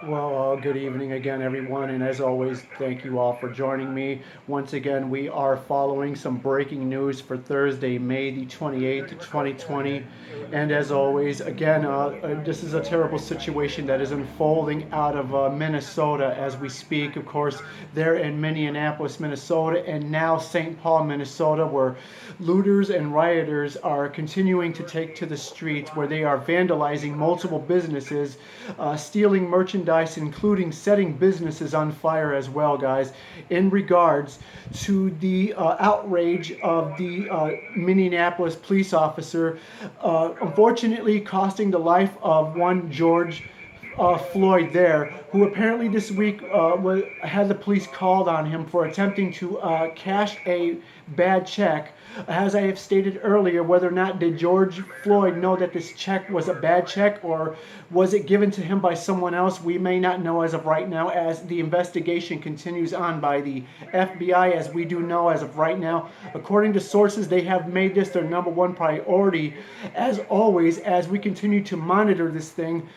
Good evening again, everyone, and as always, thank you all for joining me. Once again, we are following some breaking news for Thursday, May the 28th, 2020. And as always, again, this is a terrible situation that is unfolding out of Minnesota as we speak. Of course, they're in Minneapolis, Minnesota, and now St. Paul, Minnesota, where looters and rioters are continuing to take to the streets, where they are vandalizing multiple businesses, stealing merchandise, including setting businesses on fire as well, guys, in regards to the outrage of the Minneapolis police officer, unfortunately costing the life of one George Floyd there, who apparently this week had the police called on him for attempting to cash a bad check. As I have stated earlier, whether or not did George Floyd know that this check was a bad check, or was it given to him by someone else, we may not know as of right now, as the investigation continues on by the FBI. As we do know as of right now, according to sources, they have made this their number one priority, as always, as we continue to monitor this thing.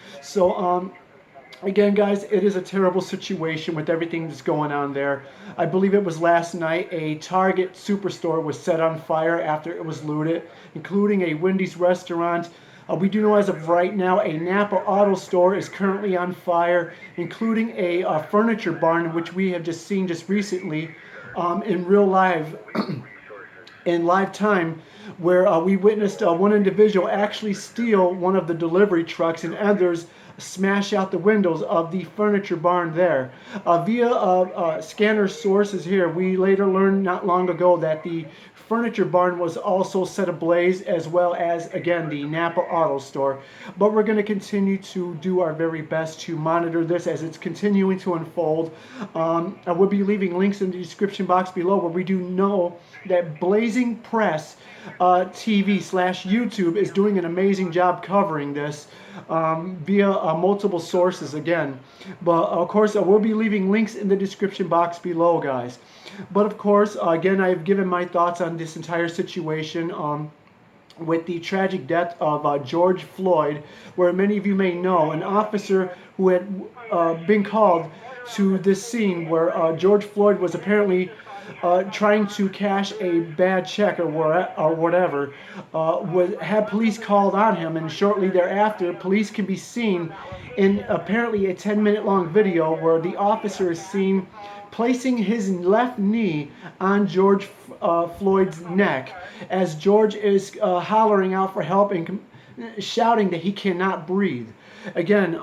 Again, guys, it is a terrible situation with everything that's going on there. I believe it was last night a Target superstore was set on fire after it was looted, including a Wendy's restaurant. We do know as of right now a Napa auto store is currently on fire, including a furniture barn, which we have just seen just recently in real live. In live time, where we witnessed one individual actually steal one of the delivery trucks and others smash out the windows of the furniture barn there. Via scanner sources here, we later learned not long ago that the furniture barn was also set ablaze, as well as, again, the Napa auto store. But we're going to continue to do our very best to monitor this as it's continuing to unfold. I will be leaving links in the description box below, where we do know that Blazing Press TV / YouTube is doing an amazing job covering this via multiple sources again. But of course, I will be leaving links in the description box below, guys. But of course, again, I have given my thoughts on this entire situation. With the tragic death of George Floyd, where many of you may know, an officer who had been called to this scene where George Floyd was apparently trying to cash a bad check or whatever, had police called on him, and shortly thereafter, police can be seen in apparently a 10-minute long video where the officer is seen placing his left knee on George Floyd's neck as George is hollering out for help and shouting that he cannot breathe. Again,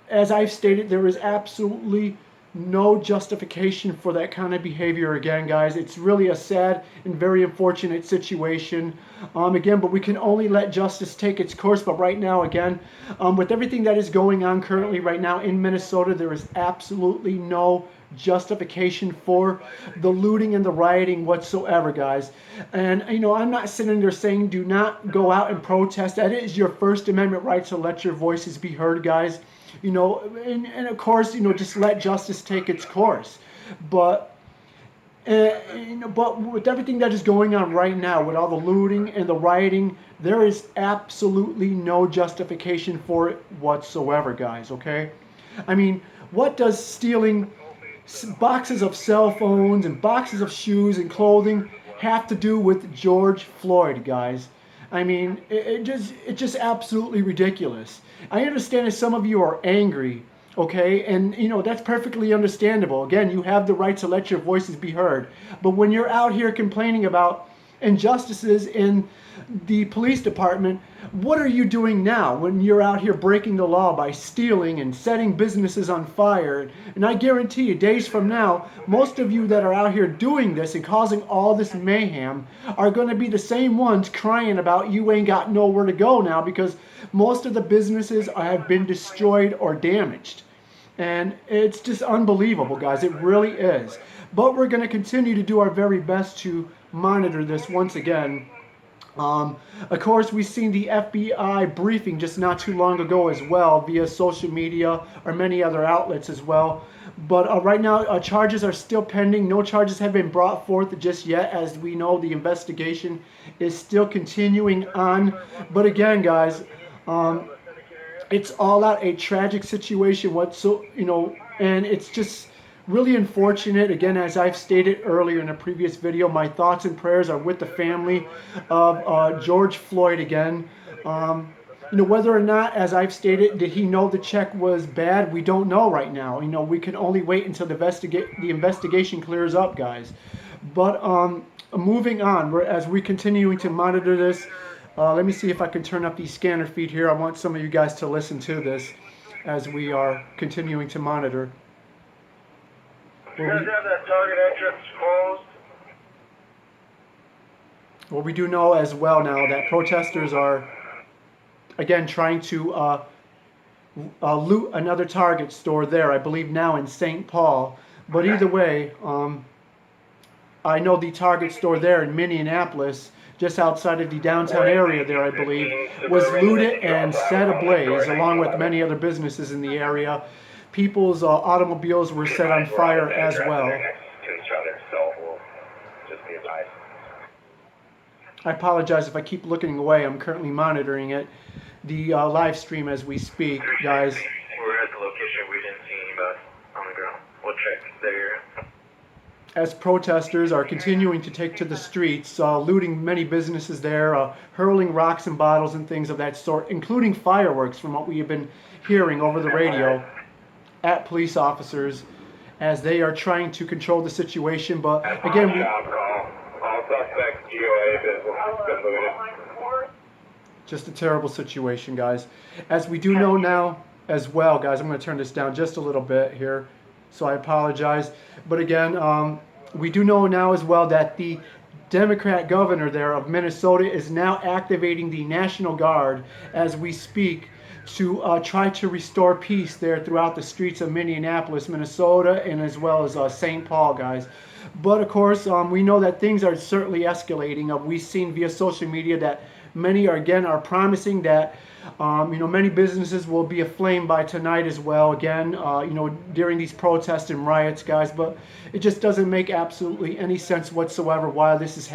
as I've stated, there is absolutely no justification for that kind of behavior. Again, guys, it's really a sad and very unfortunate situation. Again, but we can only let justice take its course. But right now, again, with everything that is going on currently right now in Minnesota, there is absolutely no justification for the looting and the rioting whatsoever, guys. And I'm not sitting there saying do not go out and protest. That is your First Amendment right to let your voices be heard, guys. And of course, just let justice take its course. But but with everything that is going on right now, with all the looting and the rioting, there is absolutely no justification for it whatsoever, guys. Okay, I mean, what does stealing boxes of cell phones and boxes of shoes and clothing have to do with George Floyd, guys? I mean, it's just absolutely ridiculous. I understand that some of you are angry, okay, and that's perfectly understandable. Again, you have the right to let your voices be heard. But when you're out here complaining about injustices in the police department, what are you doing now when you're out here breaking the law by stealing and setting businesses on fire? And I guarantee you, days from now, most of you that are out here doing this and causing all this mayhem are going to be the same ones crying about you ain't got nowhere to go now, because most of the businesses have been destroyed or damaged. And it's just unbelievable, guys. It really is. But we're going to continue to do our very best to monitor this once again. Of course, we've seen the FBI briefing just not too long ago as well via social media or many other outlets as well. But right now, charges are still pending. No charges have been brought forth just yet. As we know, the investigation is still continuing on. But again, guys, It's all out a tragic situation. And it's just really unfortunate. Again, as I've stated earlier in a previous video, my thoughts and prayers are with the family of George Floyd again. Whether or not, as I've stated, did he know the check was bad? We don't know right now. We can only wait until the investigation clears up, guys. But moving on, as we continuing to monitor this, let me see if I can turn up the scanner feed here. I want some of you guys to listen to this as we are continuing to monitor. You guys have that target entrance closed? Well, we do know as well now that protesters are, again, trying to loot another Target store there, I believe now in St. Paul. But either way, I know the Target store there in Minneapolis, just outside of the downtown area there, I believe, was looted and set ablaze, along with many other businesses in the area. People's automobiles were set on fire as well. I apologize if I keep looking away. I'm currently monitoring it, the live stream as we speak, guys. We're at the location. We didn't see anybody on the ground. We'll check there. As protesters are continuing to take to the streets, looting many businesses there, hurling rocks and bottles and things of that sort, including fireworks from what we have been hearing over the radio at police officers as they are trying to control the situation. But again, just a terrible situation, guys. As we do know now as well, guys, I'm going to turn this down just a little bit here, so I apologize. But again, we do know now as well that the Democrat governor there of Minnesota is now activating the National Guard as we speak to try to restore peace there throughout the streets of Minneapolis, Minnesota, and as well as St. Paul, guys. But of course, we know that things are certainly escalating. We've seen via social media that many are promising that many businesses will be aflame by tonight as well. Again, during these protests and riots, guys. But it just doesn't make absolutely any sense whatsoever why this is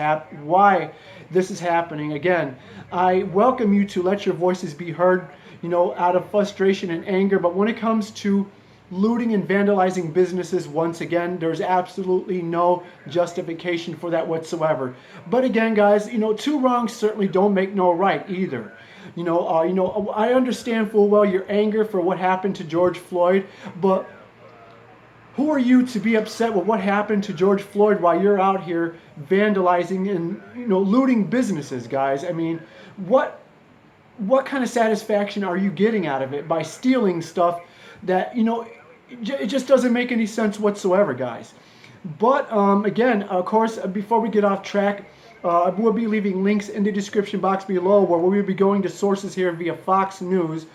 happening. Again, I welcome you to let your voices be heard, out of frustration and anger. But when it comes to looting and vandalizing businesses, once again, there's absolutely no justification for that whatsoever. But again, guys, two wrongs certainly don't make no right either. I understand full well your anger for what happened to George Floyd, but who are you to be upset with what happened to George Floyd while you're out here vandalizing and looting businesses, guys? I mean, what kind of satisfaction are you getting out of it by stealing stuff that it just doesn't make any sense whatsoever, guys? But again, of course, before we get off track, we'll be leaving links in the description box below where we'll be going to sources here via Fox News.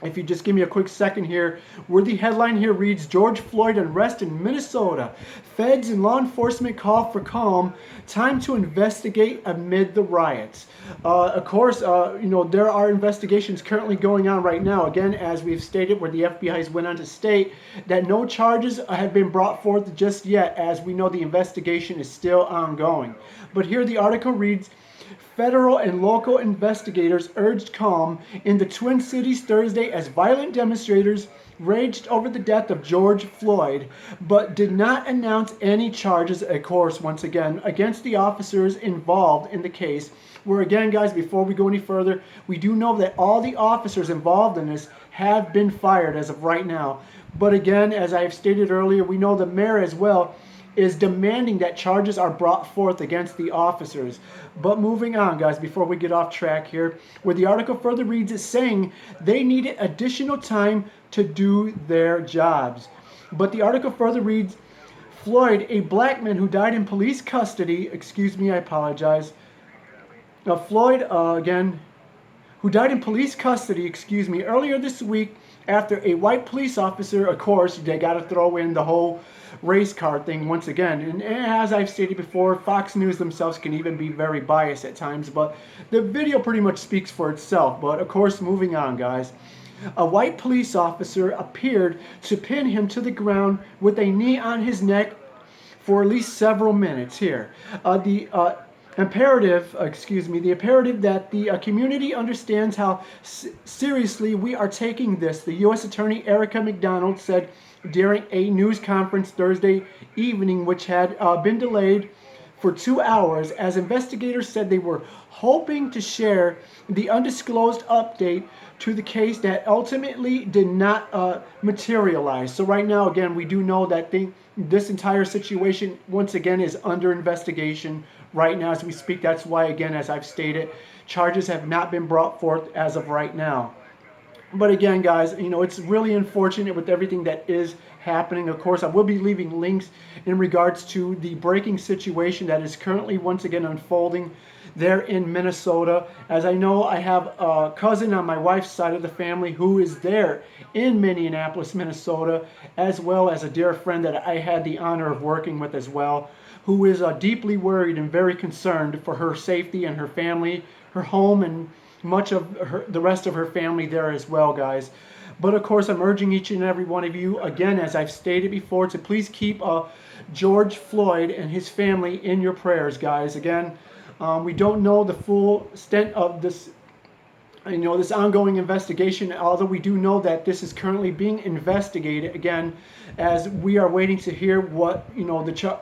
If you just give me a quick second here, where the headline here reads, George Floyd unrest in Minnesota. Feds and law enforcement call for calm. Time to investigate amid the riots. Of course, there are investigations currently going on right now. Again, as we've stated, where the FBI has went on to state that no charges have been brought forth just yet, as we know the investigation is still ongoing. But here the article reads, federal and local investigators urged calm in the Twin Cities Thursday as violent demonstrators raged over the death of George Floyd, but did not announce any charges, of course, once again, against the officers involved in the case. Where again, guys, before we go any further, we do know that all the officers involved in this have been fired as of right now. But again, as I have stated earlier, we know the mayor as well is demanding that charges are brought forth against the officers. But moving on, guys, before we get off track here, where the article further reads, is saying they needed additional time to do their jobs. But the article further reads, Floyd, a black man who died in police custody, Floyd, who died in police custody, earlier this week after a white police officer, of course, they got to throw in the whole race card thing once again. And as I've stated before, Fox News themselves can even be very biased at times, but the video pretty much speaks for itself. But of course, moving on, guys. A white police officer appeared to pin him to the ground with a knee on his neck for at least several minutes here. the imperative that the community understands how seriously we are taking this, the U.S. Attorney Erica McDonald said during a news conference Thursday evening, which had been delayed for 2 hours, as investigators said they were hoping to share the undisclosed update to the case that ultimately did not materialize. So right now, again, we do know that this entire situation, once again, is under investigation right now as we speak. That's why, again, as I've stated, charges have not been brought forth as of right now. But again, guys, it's really unfortunate with everything that is happening. Of course, I will be leaving links in regards to the breaking situation that is currently once again unfolding there in Minnesota. As I know, I have a cousin on my wife's side of the family who is there in Minneapolis, Minnesota, as well as a dear friend that I had the honor of working with as well, who is deeply worried and very concerned for her safety and her family, her home, and much of the rest of her family there as well, guys. But of course, I'm urging each and every one of you, again, as I've stated before, to please keep George Floyd and his family in your prayers, guys. Again, we don't know the full extent of this this ongoing investigation, although we do know that this is currently being investigated, again, as we are waiting to hear what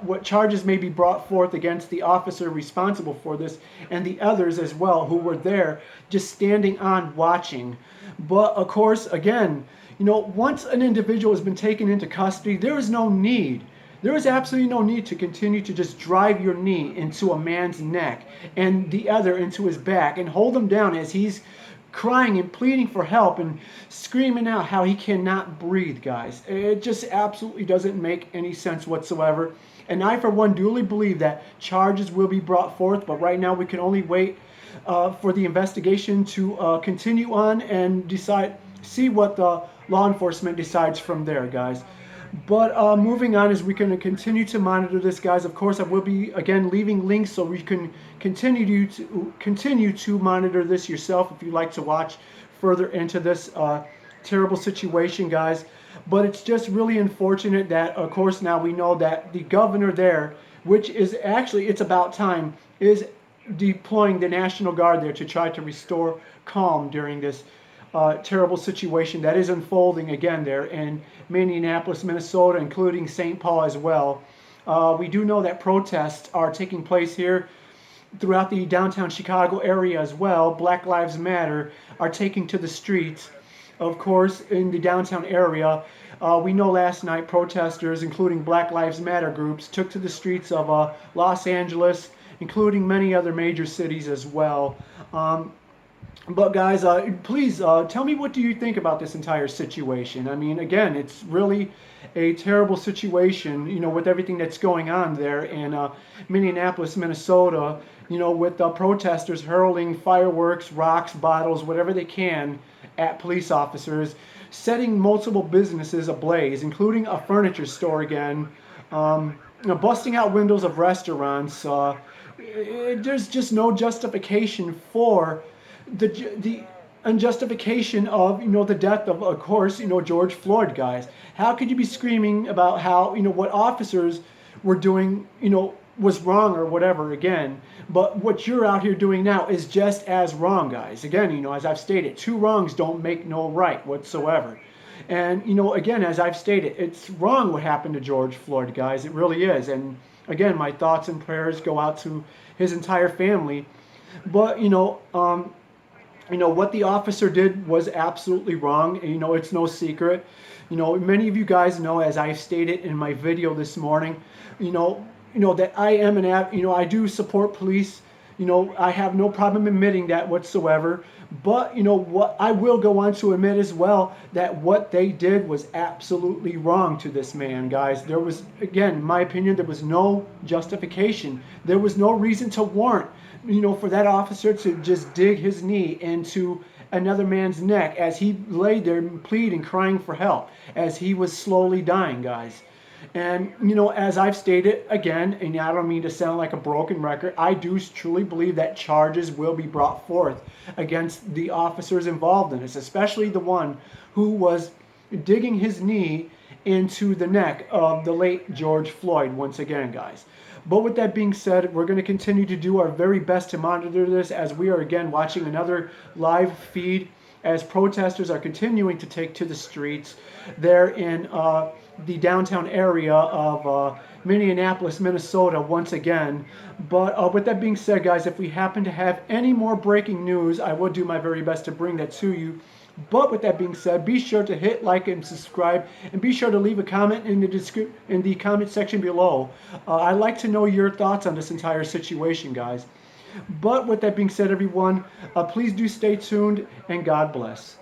what charges may be brought forth against the officer responsible for this and the others as well who were there just standing on watching. But of course, again, once an individual has been taken into custody, there is absolutely no need to continue to just drive your knee into a man's neck and the other into his back and hold him down as he's crying and pleading for help and screaming out how he cannot breathe, guys. It just absolutely doesn't make any sense whatsoever. And I, for one, duly believe that charges will be brought forth, but right now we can only wait for the investigation to continue on and see what the law enforcement decides from there, guys. But moving on, as we can continue to monitor this, guys. Of course, I will be again leaving links so we can continue to monitor this yourself if you'd like to watch further into this terrible situation, guys. But it's just really unfortunate that, of course, now we know that the governor there, which is actually, it's about time, is deploying the National Guard there to try to restore calm during this terrible situation that is unfolding again there in Minneapolis, Minnesota, including St. Paul as well. We do know that protests are taking place here throughout the downtown Chicago area as well. Black Lives Matter are taking to the streets, of course, in the downtown area. We know last night protesters, including Black Lives Matter groups, took to the streets of Los Angeles, including many other major cities as well. But guys, please tell me, what do you think about this entire situation? I mean, again, it's really a terrible situation, with everything that's going on there in Minneapolis, Minnesota, with protesters hurling fireworks, rocks, bottles, whatever they can at police officers, setting multiple businesses ablaze, including a furniture store again, busting out windows of restaurants. There's just no justification for the unjustification of the death of course George Floyd, guys. How could you be screaming about how what officers were doing was wrong or whatever again, but what you're out here doing now is just as wrong, guys. Again, as I've stated, two wrongs don't make no right whatsoever. And again, as I've stated, it's wrong what happened to George Floyd, guys. It really is. And again, my thoughts and prayers go out to his entire family. But what the officer did was absolutely wrong. And, it's no secret. Many of you guys know, as I stated in my video this morning, that I am I do support police. I have no problem admitting that whatsoever. But, what I will go on to admit as well, that what they did was absolutely wrong to this man, guys. There was, again, in my opinion, there was no justification. There was no reason to warrant, for that officer to just dig his knee into another man's neck as he lay there pleading, crying for help, as he was slowly dying, guys. And, as I've stated again, and I don't mean to sound like a broken record, I do truly believe that charges will be brought forth against the officers involved in this, especially the one who was digging his knee into the neck of the late George Floyd once again, guys. But with that being said, we're going to continue to do our very best to monitor this as we are again watching another live feed as protesters are continuing to take to the streets there in the downtown area of Minneapolis, Minnesota once again. But with that being said, guys, if we happen to have any more breaking news, I will do my very best to bring that to you. But with that being said, be sure to hit like and subscribe, and be sure to leave a comment in the comment section below. I'd like to know your thoughts on this entire situation, guys. But with that being said, everyone, please do stay tuned, and God bless.